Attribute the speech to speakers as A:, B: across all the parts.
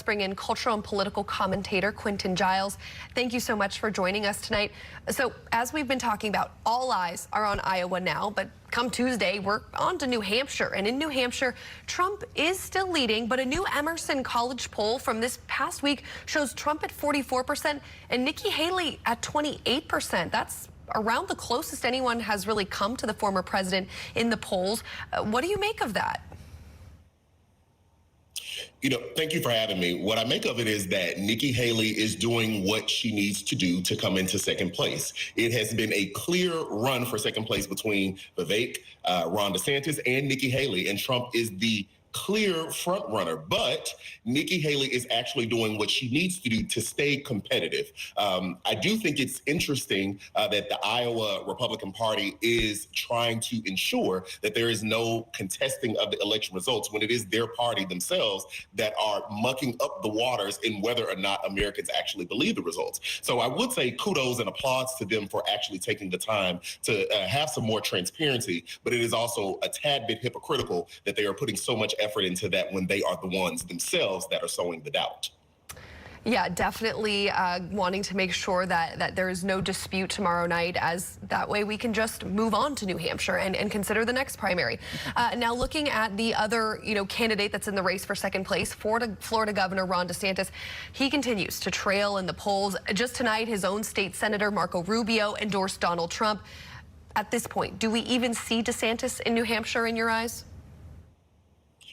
A: bring in cultural and political commentator Quentin Giles. Thank you so much for joining us tonight. So as we've been talking about, all eyes are on Iowa now, but come Tuesday, we're on to New Hampshire. And in New Hampshire, Trump is still leading, but a new Emerson College poll from this past week shows Trump at 44% and Nikki Haley at 28%. That's around the closest anyone has really come to the former president in the polls. What do you make of that?
B: You know, thank you for having me. What I make of it is that Nikki Haley is doing what she needs to do to come into second place. It has been a clear run for second place between Vivek, Ron DeSantis, and Nikki Haley, and Trump is the clear front runner, but Nikki Haley is actually doing what she needs to do to stay competitive. I do think it's interesting that the Iowa Republican Party is trying to ensure that there is no contesting of the election results when it is their party themselves that are mucking up the waters in whether or not Americans actually believe the results. So I would say kudos and applause to them for actually taking the time to have some more transparency, but it is also a tad bit hypocritical that they are putting so much effort into that when they are the ones themselves that are sowing the doubt.
A: Yeah, definitely wanting to make sure that there is no dispute tomorrow night, as that way we can just move on to New Hampshire and consider the next primary. Now, looking at the other, candidate that's in the race for second place, Florida Governor Ron DeSantis, he continues to trail in the polls. Just tonight, his own state senator Marco Rubio endorsed Donald Trump. At this point, do we even see DeSantis in New Hampshire in your eyes?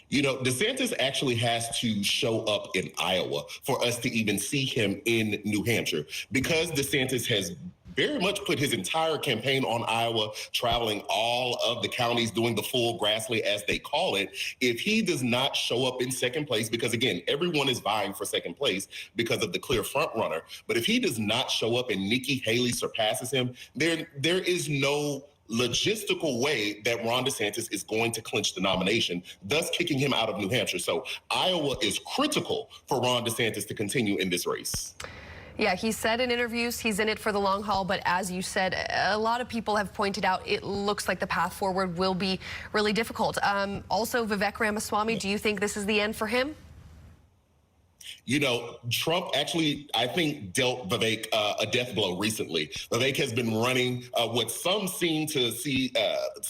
B: You know, DeSantis actually has to show up in Iowa for us to even see him in New Hampshire, because DeSantis has very much put his entire campaign on Iowa, traveling all of the counties, doing the full Grassley, as they call it. If he does not show up in second place, because again, everyone is vying for second place because of the clear front runner, but if he does not show up and Nikki Haley surpasses him, there is no logistical way that Ron DeSantis is going to clinch the nomination, thus kicking him out of New Hampshire. So Iowa is critical for Ron DeSantis to continue in this race.
A: Yeah, he said in interviews he's in it for the long haul, but as you said, a lot of people have pointed out it looks like the path forward will be really difficult. Also, Vivek Ramaswamy, do you think this is the end for him?
B: You know, Trump actually, I think, dealt Vivek a death blow recently. Vivek has been running what some seem to see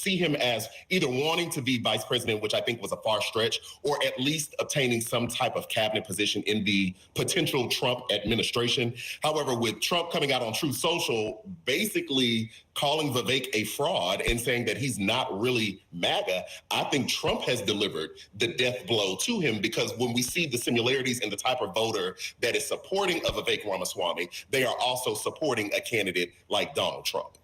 B: him as either wanting to be vice president, which I think was a far stretch, or at least obtaining some type of cabinet position in the potential Trump administration. However, with Trump coming out on Truth Social, basically calling Vivek a fraud and saying that he's not really MAGA, I think Trump has delivered the death blow to him, because when we see the similarities in the type of voter that is supporting of Vivek Ramaswamy, they are also supporting a candidate like Donald Trump.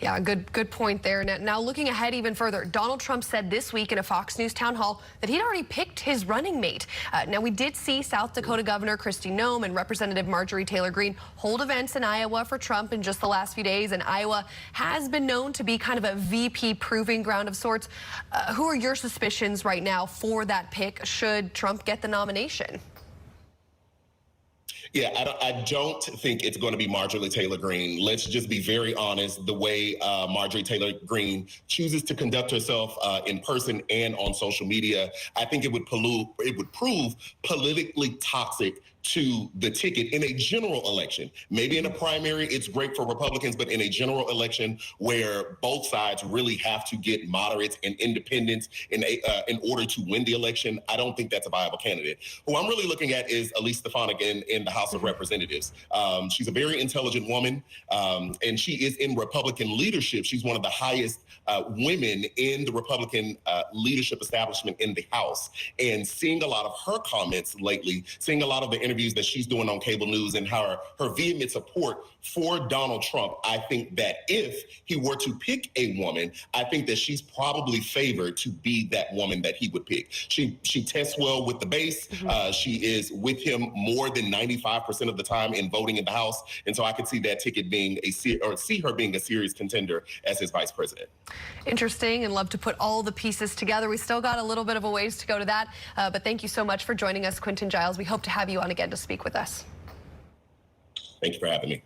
A: Yeah, good point there. Now, looking ahead even further, Donald Trump said this week in a Fox News town hall that he'd already picked his running mate. Now, we did see South Dakota Governor Kristi Noem and Representative Marjorie Taylor Greene hold events in Iowa for Trump in just the last few days, and Iowa has been known to be kind of a VP proving ground of sorts. Who are your suspicions right now for that pick should Trump get the nomination?
B: Yeah, I don't think it's going to be Marjorie Taylor Greene. Let's just be very honest. The way Marjorie Taylor Greene chooses to conduct herself in person and on social media, I think it would prove politically toxic to the ticket in a general election. Maybe in a primary, it's great for Republicans, but in a general election where both sides really have to get moderates and independents in order to win the election, I don't think that's a viable candidate. Who I'm really looking at is Elise Stefanik in the House of Representatives. She's a very intelligent woman, and she is in Republican leadership. She's one of the highest women in the Republican leadership establishment in the House. And seeing a lot of her comments lately, seeing a lot of the interviews that she's doing on cable news and her vehement support for Donald Trump, I think that if he were to pick a woman, I think that she's probably favored to be that woman that he would pick. She tests well with the base. She is with him more than 95% of the time in voting in the House. And so I could see that ticket being see her being a serious contender as his vice president.
A: Interesting, and love to put all the pieces together. We still got a little bit of a ways to go to that, but thank you so much for joining us, Quentin Giles. We hope to have you on again to speak with us.
B: Thank you for having me.